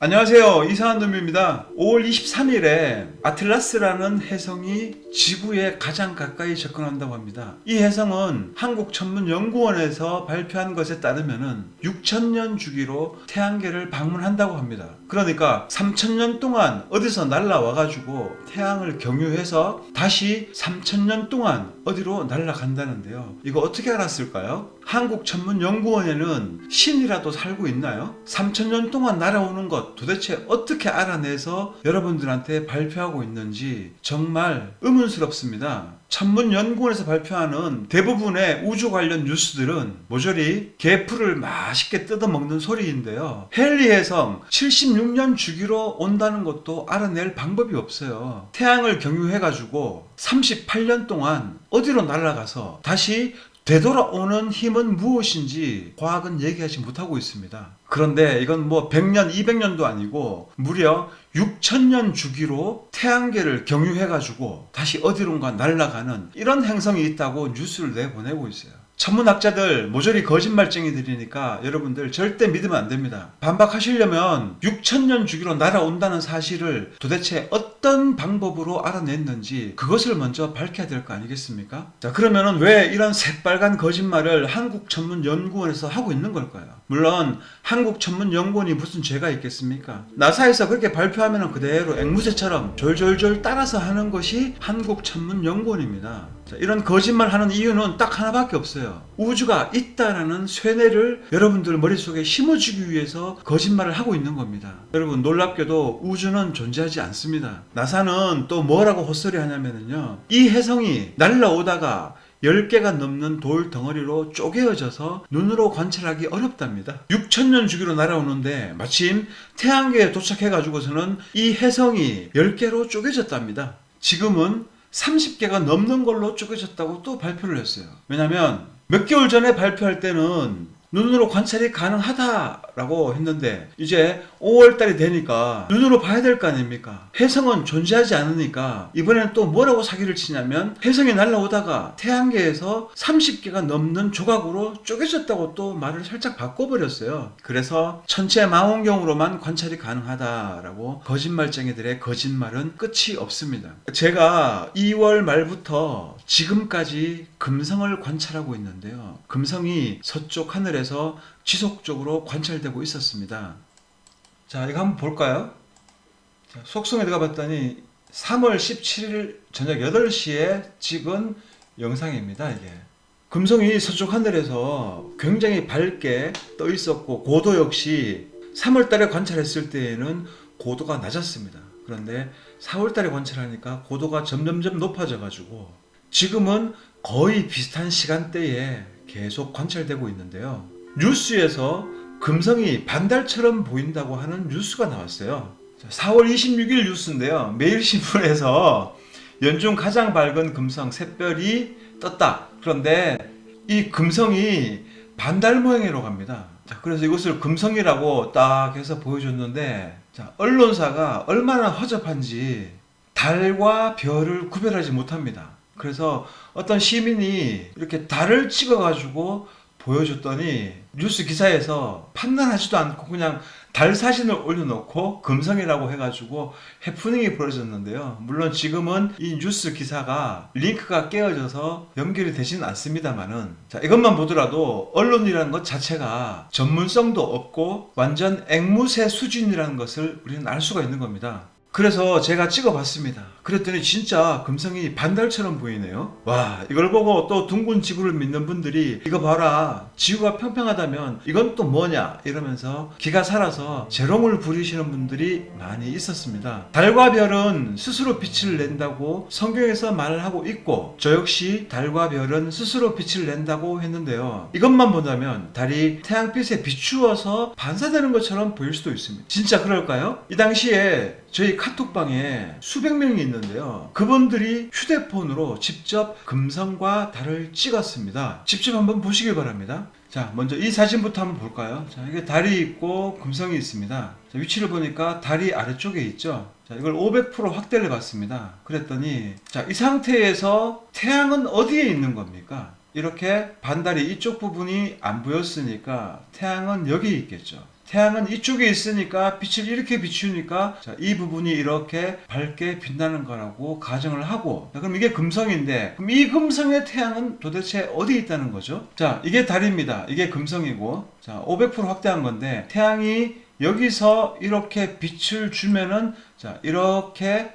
안녕하세요, 이상한 놈입니다. 5월 23일에 아틀라스라는 혜성이 지구에 가장 가까이 접근한다고 합니다. 이 혜성은 한국천문연구원에서 발표한 것에 따르면 6,000년 주기로 태양계를 방문한다고 합니다. 그러니까 3,000년 동안 어디서 날라와가지고 태양을 경유해서 다시 3,000년 동안 어디로 날아간다는데요. 이거 어떻게 알았을까요? 한국천문연구원에는 신이라도 살고 있나요? 3,000년 동안 날아오는 것 도대체 어떻게 알아내서 여러분들한테 발표하고 있는지 정말 의문스럽습니다. 천문연구원에서 발표하는 대부분의 우주 관련 뉴스들은 모조리 개풀을 맛있게 뜯어먹는 소리인데요. 헨리 혜성 76년 주기로 온다는 것도 알아낼 방법이 없어요. 태양을 경유해가지고 38년 동안 어디로 날아가서 다시 되돌아오는 힘은 무엇인지 과학은 얘기하지 못하고 있습니다. 그런데 이건 뭐 100년, 200년도 아니고 무려 6,000년 주기로 태양계를 경유해가지고 다시 어디론가 날아가는 이런 행성이 있다고 뉴스를 내보내고 있어요. 천문학자들 모조리 거짓말쟁이들이니까 여러분들 절대 믿으면 안 됩니다. 반박하시려면 6,000년 주기로 날아온다는 사실을 도대체 어떤 방법으로 알아냈는지 그것을 먼저 밝혀야 될 거 아니겠습니까? 자, 그러면은 왜 이런 새빨간 거짓말을 한국천문연구원에서 하고 있는 걸까요? 물론 한국천문연구원이 무슨 죄가 있겠습니까? 나사에서 그렇게 발표하면 그대로 앵무새처럼 졸졸졸 따라서 하는 것이 한국천문연구원입니다. 자, 이런 거짓말하는 이유는 딱 하나밖에 없어요. 우주가 있다라는 쇠뇌를 여러분들 머릿속에 심어주기 위해서 거짓말을 하고 있는 겁니다. 여러분, 놀랍게도 우주는 존재하지 않습니다. 나사는 또 뭐라고 헛소리 하냐면요, 이 혜성이 날라오다가 10개가 넘는 돌 덩어리로 쪼개어져서 눈으로 관찰하기 어렵답니다. 6,000년 주기로 날아오는데 마침 태양계에 도착해가지고서는 이 혜성이 10개로 쪼개졌답니다. 지금은 30개가 넘는 걸로 쪼개졌다고 또 발표를 했어요. 왜냐면 몇 개월 전에 발표할 때는 눈으로 관찰이 가능하다라고 했는데 이제 5월달이 되니까 눈으로 봐야 될 거 아닙니까? 혜성은 존재하지 않으니까 이번에는 또 뭐라고 사기를 치냐면 혜성이 날아오다가 태양계에서 30개가 넘는 조각으로 쪼개졌다고 또 말을 살짝 바꿔버렸어요. 그래서 천체 망원경으로만 관찰이 가능하다라고 거짓말쟁이들의 거짓말은 끝이 없습니다. 제가 2월 말부터 지금까지 금성을 관찰하고 있는데요. 금성이 서쪽 하늘에서 지속적으로 관찰되고 있었습니다. 자, 이거 한번 볼까요? 자, 속성에 들어가 봤더니 3월 17일 저녁 8시에 찍은 영상입니다. 이게 금성이 서쪽 하늘에서 굉장히 밝게 떠 있었고 고도 역시 3월 달에 관찰했을 때에는 고도가 낮았습니다. 그런데 4월 달에 관찰하니까 고도가 점점점 높아져 가지고 지금은 거의 비슷한 시간대에 계속 관찰되고 있는데요. 뉴스에서 금성이 반달처럼 보인다고 하는 뉴스가 나왔어요. 4월 26일 뉴스인데요. 매일신문에서 연중 가장 밝은 금성 샛별이 떴다. 그런데 이 금성이 반달 모양으로 갑니다. 자, 그래서 이것을 금성이라고 딱 해서 보여줬는데, 자, 언론사가 얼마나 허접한지 달과 별을 구별하지 못합니다. 그래서 어떤 시민이 이렇게 달을 찍어가지고 보여줬더니 뉴스 기사에서 판단하지도 않고 그냥 달 사진을 올려놓고 금성이라고 해가지고 해프닝이 벌어졌는데요. 물론 지금은 이 뉴스 기사가 링크가 깨어져서 연결이 되지는 않습니다만은, 자, 이것만 보더라도 언론이라는 것 자체가 전문성도 없고 완전 앵무새 수준이라는 것을 우리는 알 수가 있는 겁니다. 그래서 제가 찍어봤습니다. 그랬더니 진짜 금성이 반달처럼 보이네요. 와, 이걸 보고 또 둥근 지구를 믿는 분들이 이거 봐라, 지구가 평평하다면 이건 또 뭐냐 이러면서 기가 살아서 재롱을 부리시는 분들이 많이 있었습니다. 달과 별은 스스로 빛을 낸다고 성경에서 말을 하고 있고 저 역시 달과 별은 스스로 빛을 낸다고 했는데요. 이것만 본다면 달이 태양빛에 비추어서 반사되는 것처럼 보일 수도 있습니다. 진짜 그럴까요? 이 당시에 저희 카톡방에 수백 명이 있는데요. 그분들이 휴대폰으로 직접 금성과 달을 찍었습니다. 직접 한번 보시길 바랍니다. 자, 먼저 이 사진부터 한번 볼까요? 자, 이게 달이 있고 금성이 있습니다. 자, 위치를 보니까 달이 아래쪽에 있죠. 자, 이걸 500% 확대를 해봤습니다. 그랬더니, 자, 이 상태에서 태양은 어디에 있는 겁니까? 이렇게 반달이 이쪽 부분이 안 보였으니까 태양은 여기 있겠죠. 태양은 이쪽에 있으니까 빛을 이렇게 비추니까 자, 이 부분이 이렇게 밝게 빛나는 거라고 가정을 하고, 자, 그럼 이게 금성인데 그럼 이 금성의 태양은 도대체 어디 있다는 거죠? 자, 이게 달입니다. 이게 금성이고, 자, 500% 확대한 건데 태양이 여기서 이렇게 빛을 주면은 자, 이렇게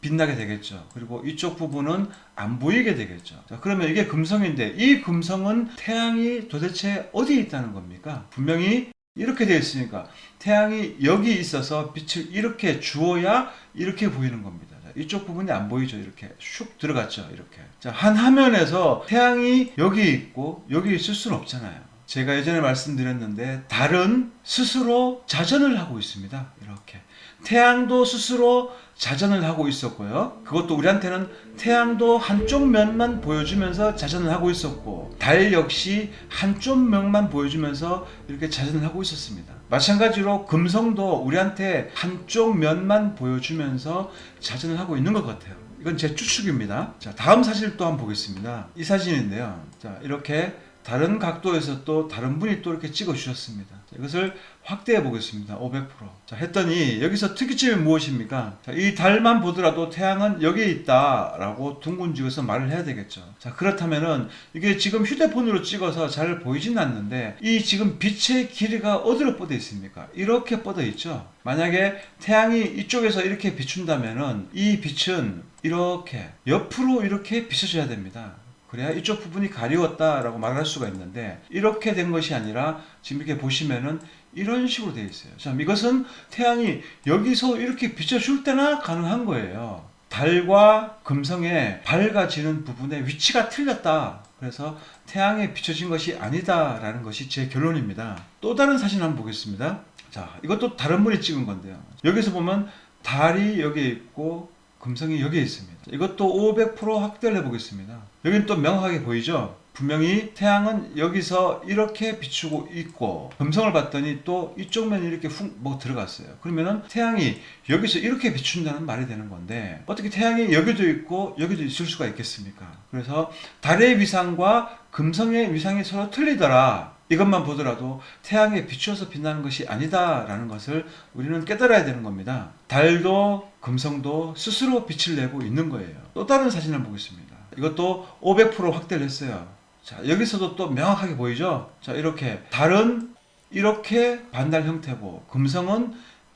빛나게 되겠죠. 그리고 이쪽 부분은 안 보이게 되겠죠. 자, 그러면 이게 금성인데 이 금성은 태양이 도대체 어디 있다는 겁니까? 분명히 이렇게 되어 있으니까 태양이 여기 있어서 빛을 이렇게 주어야 이렇게 보이는 겁니다. 자, 이쪽 부분이 안 보이죠. 이렇게 슉 들어갔죠. 이렇게. 자, 한 화면에서 태양이 여기 있고 여기 있을 수는 없잖아요. 제가 예전에 말씀드렸는데 달은 스스로 자전을 하고 있습니다. 이렇게. 태양도 스스로 자전을 하고 있었고요. 그것도 우리한테는 태양도 한쪽 면만 보여주면서 자전을 하고 있었고, 달 역시 한쪽 면만 보여주면서 이렇게 자전을 하고 있었습니다. 마찬가지로 금성도 우리한테 한쪽 면만 보여주면서 자전을 하고 있는 것 같아요. 이건 제 추측입니다. 자, 다음 사진을 또 한번 보겠습니다. 이 사진인데요. 자, 이렇게 다른 각도에서 또 다른 분이 또 이렇게 찍어 주셨습니다. 자, 이것을 확대해 보겠습니다. 500%. 자, 했더니 여기서 특이점이 무엇입니까? 자, 이 달만 보더라도 태양은 여기에 있다라고 둥근 지어서 말을 해야 되겠죠. 자, 그렇다면은 이게 지금 휴대폰으로 찍어서 잘 보이진 않는데 이 지금 빛의 길이가 어디로 뻗어 있습니까? 이렇게 뻗어 있죠. 만약에 태양이 이쪽에서 이렇게 비춘다면은 이 빛은 이렇게 옆으로 이렇게 비춰져야 됩니다. 그래야 이쪽 부분이 가리웠다라고 말할 수가 있는데 이렇게 된 것이 아니라 지금 이렇게 보시면은 이런 식으로 되어 있어요. 자, 이것은 태양이 여기서 이렇게 비춰줄 때나 가능한 거예요. 달과 금성의 밝아지는 부분의 위치가 틀렸다. 그래서 태양에 비춰진 것이 아니다라는 것이 제 결론입니다. 또 다른 사진 한번 보겠습니다. 자, 이것도 다른 분이 찍은 건데요. 여기서 보면 달이 여기에 있고 금성이 여기에 있습니다. 이것도 500% 확대를 해보겠습니다. 여기는 또 명확하게 보이죠? 분명히 태양은 여기서 이렇게 비추고 있고 금성을 봤더니 또 이쪽 면이 이렇게 훅 뭐 들어갔어요. 그러면은 태양이 여기서 이렇게 비춘다는 말이 되는 건데 어떻게 태양이 여기도 있고 여기도 있을 수가 있겠습니까? 그래서 달의 위상과 금성의 위상이 서로 틀리더라. 이것만 보더라도 태양에 비추어서 빛나는 것이 아니다라는 것을 우리는 깨달아야 되는 겁니다. 달도 금성도 스스로 빛을 내고 있는 거예요. 또 다른 사진을 보겠습니다. 이것도 500% 확대를 했어요. 자, 여기서도 또 명확하게 보이죠? 자, 이렇게 달은 이렇게 반달 형태고 금성은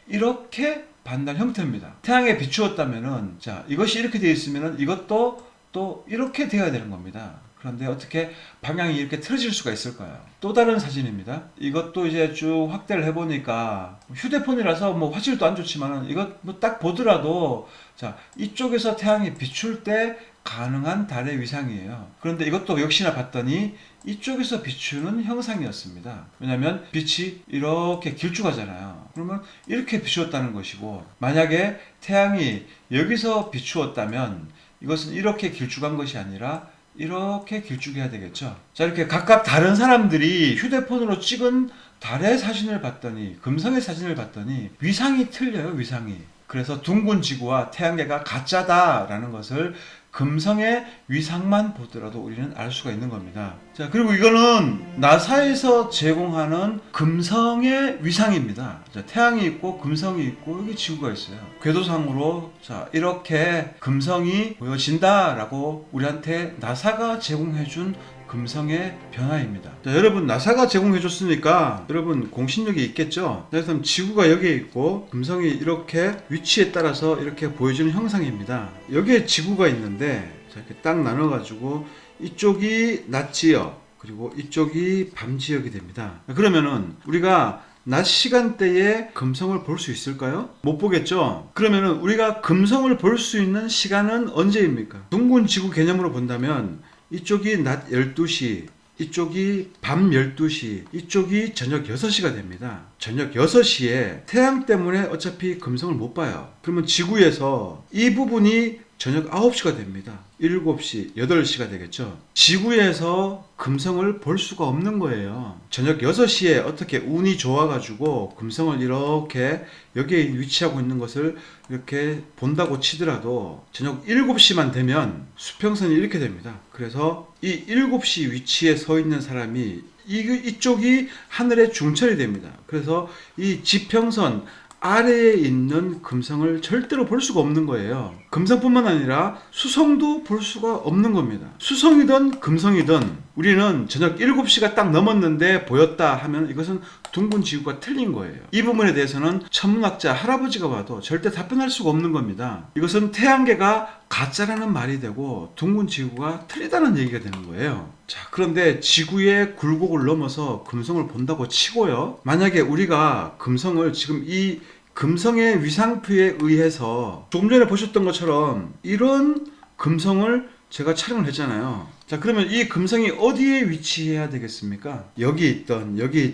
이렇게 반달 형태입니다. 태양에 비추었다면은 자, 이것이 이렇게 되어 있으면은 이것도 또 이렇게 되어야 되는 겁니다. 그런데 어떻게 방향이 이렇게 틀어질 수가 있을까요? 또 다른 사진입니다. 이것도 이제 쭉 확대를 해보니까 휴대폰이라서 뭐 화질도 안 좋지만은 이것 뭐 딱 보더라도 자, 이쪽에서 태양이 비출 때 가능한 달의 위상이에요. 그런데 이것도 역시나 봤더니 이쪽에서 비추는 형상이었습니다. 왜냐하면 빛이 이렇게 길쭉하잖아요. 그러면 이렇게 비추었다는 것이고 만약에 태양이 여기서 비추었다면 이것은 이렇게 길쭉한 것이 아니라 이렇게 길쭉해야 되겠죠. 자, 이렇게 각각 다른 사람들이 휴대폰으로 찍은 달의 사진을 봤더니 금성의 사진을 봤더니 위상이 틀려요. 위상이. 그래서 둥근 지구와 태양계가 가짜다라는 것을 금성의 위상만 보더라도 우리는 알 수가 있는 겁니다. 자, 그리고 이거는 나사에서 제공하는 금성의 위상입니다. 자, 태양이 있고 금성이 있고 여기 지구가 있어요. 궤도상으로 자, 이렇게 금성이 보여진다라고 우리한테 나사가 제공해준 금성의 변화입니다. 자, 여러분 나사가 제공해줬으니까 여러분 공신력이 있겠죠? 그래서 지구가 여기에 있고 금성이 이렇게 위치에 따라서 이렇게 보여주는 형상입니다. 여기에 지구가 있는데 자, 이렇게 딱 나눠가지고 이쪽이 낮 지역 그리고 이쪽이 밤 지역이 됩니다. 그러면은 우리가 낮 시간대에 금성을 볼 수 있을까요? 못 보겠죠? 그러면은 우리가 금성을 볼 수 있는 시간은 언제입니까? 둥근 지구 개념으로 본다면 이쪽이 낮 12시, 이쪽이 밤 12시, 이쪽이 저녁 6시가 됩니다. 저녁 6시에 태양 때문에 어차피 금성을 못 봐요. 그러면 지구에서 이 부분이 저녁 9시가 됩니다. 7시, 8시가 되겠죠. 지구에서 금성을 볼 수가 없는 거예요. 저녁 6시에 어떻게 운이 좋아가지고 금성을 이렇게 여기에 위치하고 있는 것을 이렇게 본다고 치더라도 저녁 7시만 되면 수평선이 이렇게 됩니다. 그래서 이 7시 위치에 서 있는 사람이 이쪽이 하늘의 중천이 됩니다. 그래서 이 지평선 아래에 있는 금성을 절대로 볼 수가 없는 거예요. 금성뿐만 아니라 수성도 볼 수가 없는 겁니다. 수성이든 금성이든 우리는 저녁 7시가 딱 넘었는데 보였다 하면 이것은 둥근 지구가 틀린 거예요. 이 부분에 대해서는 천문학자 할아버지가 봐도 절대 답변할 수가 없는 겁니다. 이것은 태양계가 가짜라는 말이 되고 둥근 지구가 틀리다는 얘기가 되는 거예요. 자, 그런데 지구의 굴곡을 넘어서 금성을 본다고 치고요. 만약에 우리가 금성을 지금 이 금성의 위상표에 의해서 조금 전에 보셨던 것처럼 이런 금성을 제가 촬영을 했잖아요. 자, 그러면 이 금성이 어디에 위치해야 되겠습니까? 여기 있던 여기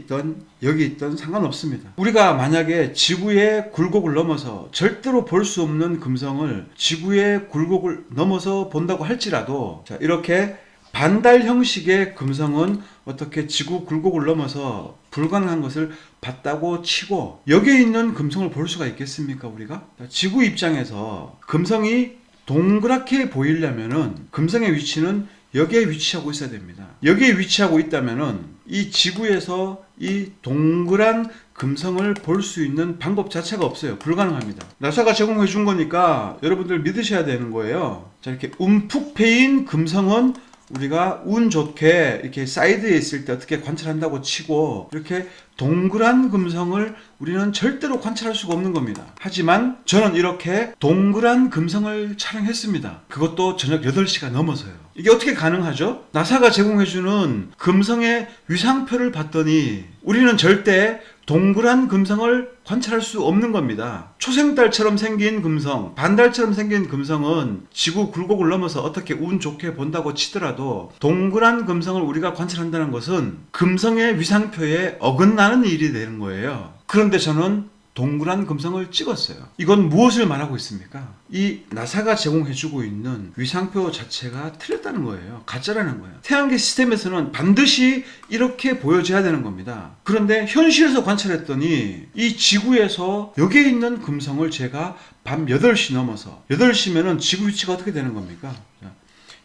있던 상관없습니다. 우리가 만약에 지구의 굴곡을 넘어서 절대로 볼 수 없는 금성을 지구의 굴곡을 넘어서 본다고 할지라도 자, 이렇게 반달 형식의 금성은 어떻게 지구 굴곡을 넘어서 불가능한 것을 봤다고 치고 여기에 있는 금성을 볼 수가 있겠습니까, 우리가? 자, 지구 입장에서 금성이 동그랗게 보이려면은 금성의 위치는 여기에 위치하고 있어야 됩니다. 여기에 위치하고 있다면은 이 지구에서 이 동그란 금성을 볼 수 있는 방법 자체가 없어요. 불가능합니다. 나사가 제공해 준 거니까 여러분들 믿으셔야 되는 거예요. 자, 이렇게 움푹 패인 금성은 우리가 운 좋게 이렇게 사이드에 있을 때 어떻게 관찰한다고 치고 이렇게 동그란 금성을 우리는 절대로 관찰할 수가 없는 겁니다. 하지만 저는 이렇게 동그란 금성을 촬영했습니다. 그것도 저녁 8시가 넘어서요. 이게 어떻게 가능하죠? 나사가 제공해주는 금성의 위상표를 봤더니 우리는 절대 동그란 금성을 관찰할 수 없는 겁니다. 초생달처럼 생긴 금성, 반달처럼 생긴 금성은 지구 굴곡을 넘어서 어떻게 운 좋게 본다고 치더라도 동그란 금성을 우리가 관찰한다는 것은 금성의 위상표에 어긋나는 일이 되는 거예요. 그런데 저는 동그란 금성을 찍었어요. 이건 무엇을 말하고 있습니까? 이 나사가 제공해주고 있는 위상표 자체가 틀렸다는 거예요. 가짜라는 거예요. 태양계 시스템에서는 반드시 이렇게 보여져야 되는 겁니다. 그런데 현실에서 관찰했더니 이 지구에서 여기에 있는 금성을 제가 밤 8시 넘어서 8시면은 지구 위치가 어떻게 되는 겁니까?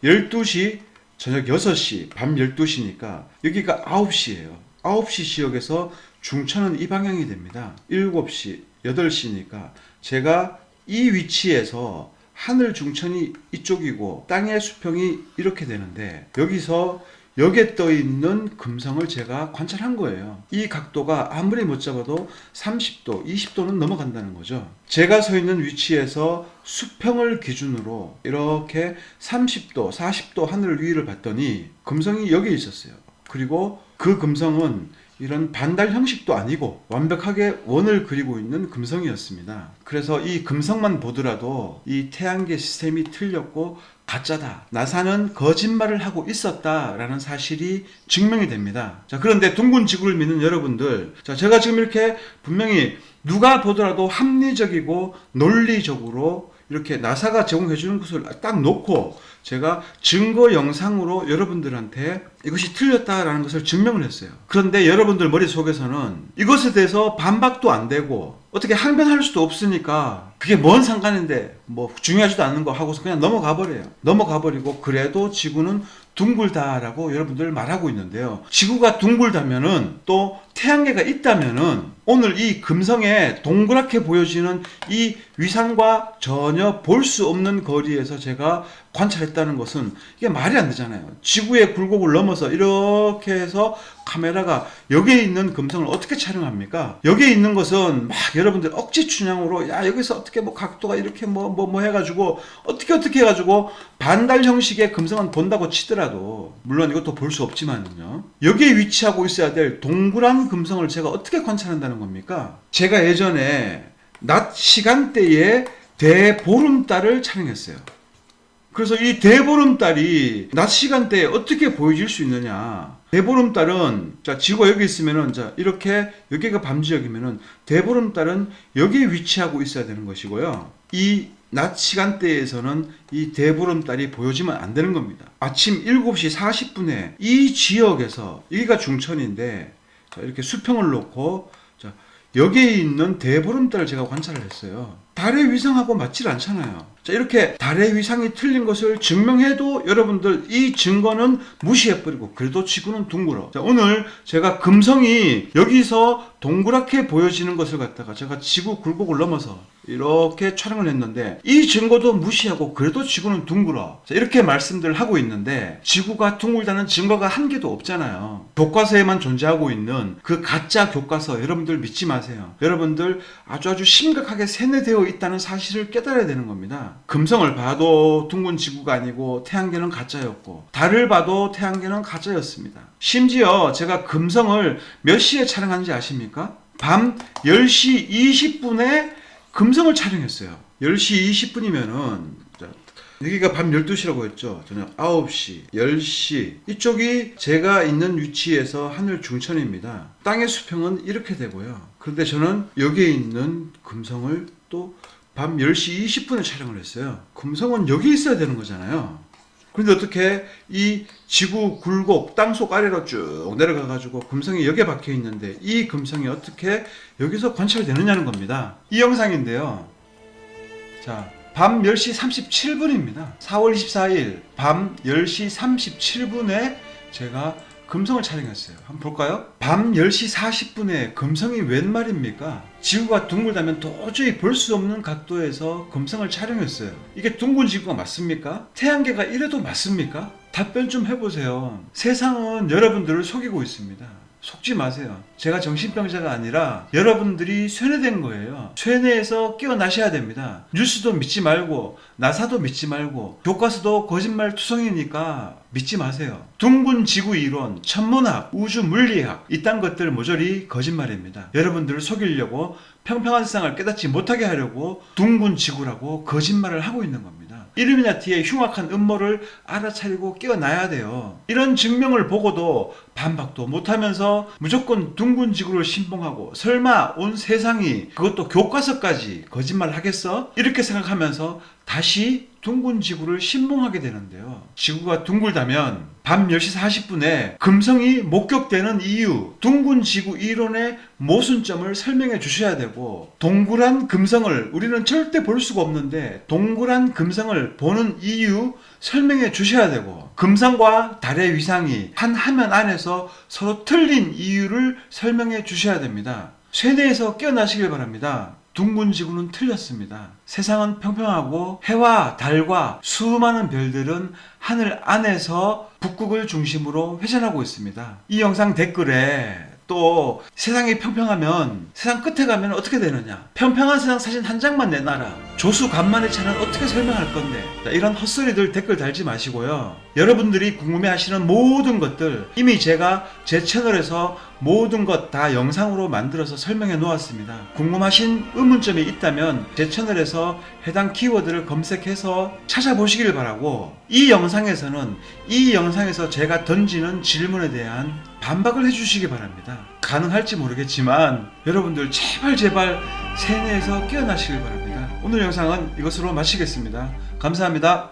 12시, 저녁 6시, 밤 12시니까 여기가 9시예요. 9시 지역에서 중천은 이 방향이 됩니다. 7시, 8시니까 제가 이 위치에서 하늘 중천이 이쪽이고 땅의 수평이 이렇게 되는데 여기서 여기에 떠 있는 금성을 제가 관찰한 거예요. 이 각도가 아무리 못 잡아도 30도, 20도는 넘어간다는 거죠. 제가 서 있는 위치에서 수평을 기준으로 이렇게 30도, 40도 하늘 위를 봤더니 금성이 여기 있었어요. 그리고 그 금성은 이런 반달 형식도 아니고 완벽하게 원을 그리고 있는 금성이었습니다. 그래서 이 금성만 보더라도 이 태양계 시스템이 틀렸고 가짜다. 나사는 거짓말을 하고 있었다라는 사실이 증명이 됩니다. 자, 그런데 둥근 지구를 믿는 여러분들, 자, 제가 지금 이렇게 분명히 누가 보더라도 합리적이고 논리적으로 이렇게 나사가 제공해 주는 것을 딱 놓고 제가 증거 영상으로 여러분들한테 이것이 틀렸다라는 것을 증명을 했어요. 그런데 여러분들 머릿속에서는 이것에 대해서 반박도 안 되고 어떻게 항변할 수도 없으니까 그게 뭔 상관인데 뭐 중요하지도 않는 거 하고서 그냥 넘어가 버려요. 넘어가 버리고 그래도 지구는 둥글다라고 여러분들 말하고 있는데요. 지구가 둥글다면은 또 태양계가 있다면은 오늘 이 금성에 동그랗게 보여지는 이 위상과 전혀 볼 수 없는 거리에서 제가 관찰했다는 것은 이게 말이 안 되잖아요. 지구의 굴곡을 넘어서 이렇게 해서 카메라가 여기에 있는 금성을 어떻게 촬영합니까? 여기에 있는 것은 막 여러분들 억지 춘향으로 야 여기서 어떻게 뭐 각도가 이렇게 뭐 해가지고 어떻게 해가지고 반달 형식의 금성은 본다고 치더라도 물론 이것도 볼 수 없지만요. 여기에 위치하고 있어야 될 동그란 금성을 제가 어떻게 관찰한다는 겁니까? 제가 예전에 낮 시간대에 대보름달을 촬영했어요. 그래서 이 대보름달이 낮 시간대에 어떻게 보여질 수 있느냐. 대보름달은 자 지구가 여기 있으면은 자 이렇게 여기가 밤지역이면은 대보름달은 여기에 위치하고 있어야 되는 것이고요. 이 낮 시간대에서는 이 대보름달이 보여지면 안 되는 겁니다. 아침 7시 40분에 이 지역에서, 여기가 중천인데, 자, 이렇게 수평을 놓고, 자, 여기에 있는 대보름달을 제가 관찰을 했어요. 달의 위상하고 맞질 않잖아요. 자, 이렇게 달의 위상이 틀린 것을 증명해도 여러분들 이 증거는 무시해버리고 그래도 지구는 둥글어. 자, 오늘 제가 금성이 여기서 동그랗게 보여지는 것을 갖다가 제가 지구 굴곡을 넘어서 이렇게 촬영을 했는데 이 증거도 무시하고 그래도 지구는 둥글어. 자, 이렇게 말씀들을 하고 있는데 지구가 둥글다는 증거가 한 개도 없잖아요. 교과서에만 존재하고 있는 그 가짜 교과서 여러분들 믿지 마세요. 여러분들 아주 심각하게 세뇌되어 있다는 사실을 깨달아야 되는 겁니다. 금성을 봐도 둥근 지구가 아니고 태양계는 가짜였고 달을 봐도 태양계는 가짜였습니다. 심지어 제가 금성을 몇 시에 촬영하는지 아십니까? 밤 10시 20분에 금성을 촬영했어요. 10시 20분이면은 여기가 밤 12시라고 했죠. 저녁 9시, 10시. 이쪽이 제가 있는 위치에서 하늘 중천입니다. 땅의 수평은 이렇게 되고요. 그런데 저는 여기에 있는 금성을 또 밤 10시 20분에 촬영을 했어요. 금성은 여기 있어야 되는 거잖아요. 그런데 어떻게 이 지구 굴곡 땅속 아래로 쭉 내려가가지고 금성이 여기에 박혀 있는데 이 금성이 어떻게 여기서 관찰되느냐는 겁니다. 이 영상인데요. 자, 밤 10시 37분입니다. 4월 24일 밤 10시 37분에 제가 금성을 촬영했어요. 한번 볼까요? 밤 10시 40분에 금성이 웬 말입니까? 지구가 둥글다면 도저히 볼 수 없는 각도에서 금성을 촬영했어요. 이게 둥근 지구가 맞습니까? 태양계가 이래도 맞습니까? 답변 좀 해보세요. 세상은 여러분들을 속이고 있습니다. 속지 마세요. 제가 정신병자가 아니라 여러분들이 쇠뇌된 거예요. 쇠뇌에서 깨어나셔야 됩니다. 뉴스도 믿지 말고 나사도 믿지 말고 교과서도 거짓말 투성이니까 믿지 마세요. 둥근 지구 이론, 천문학, 우주 물리학 이딴 것들 모조리 거짓말입니다. 여러분들을 속이려고 평평한 세상을 깨닫지 못하게 하려고 둥근 지구라고 거짓말을 하고 있는 겁니다. 일루미나티의 흉악한 음모를 알아차리고 깨어나야 돼요. 이런 증명을 보고도 반박도 못하면서 무조건 둥근 지구를 신봉하고 설마 온 세상이 그것도 교과서까지 거짓말 하겠어? 이렇게 생각하면서 다시 둥근 지구를 신봉하게 되는데요. 지구가 둥글다면 밤 10시 40분에 금성이 목격되는 이유, 둥근 지구 이론의 모순점을 설명해 주셔야 되고 동그란 금성을 우리는 절대 볼 수가 없는데 동그란 금성을 보는 이유 설명해 주셔야 되고 금성과 달의 위상이 한 화면 안에서 서로 틀린 이유를 설명해 주셔야 됩니다. 쇠뇌에서 깨어나시길 바랍니다. 둥근 지구는 틀렸습니다. 세상은 평평하고 해와 달과 수많은 별들은 하늘 안에서 북극을 중심으로 회전하고 있습니다. 이 영상 댓글에 또 세상이 평평하면 세상 끝에 가면 어떻게 되느냐, 평평한 세상 사진 한 장만 내놔라, 조수 간만의 차는 어떻게 설명할 건데, 이런 헛소리들 댓글 달지 마시고요. 여러분들이 궁금해하시는 모든 것들 이미 제가 제 채널에서 모든 것 다 영상으로 만들어서 설명해 놓았습니다. 궁금하신 의문점이 있다면 제 채널에서 해당 키워드를 검색해서 찾아보시길 바라고, 이 영상에서 제가 던지는 질문에 대한 반박을 해주시기 바랍니다. 가능할지 모르겠지만 여러분들 제발 세뇌에서 깨어나시길 바랍니다. 오늘 영상은 이것으로 마치겠습니다. 감사합니다.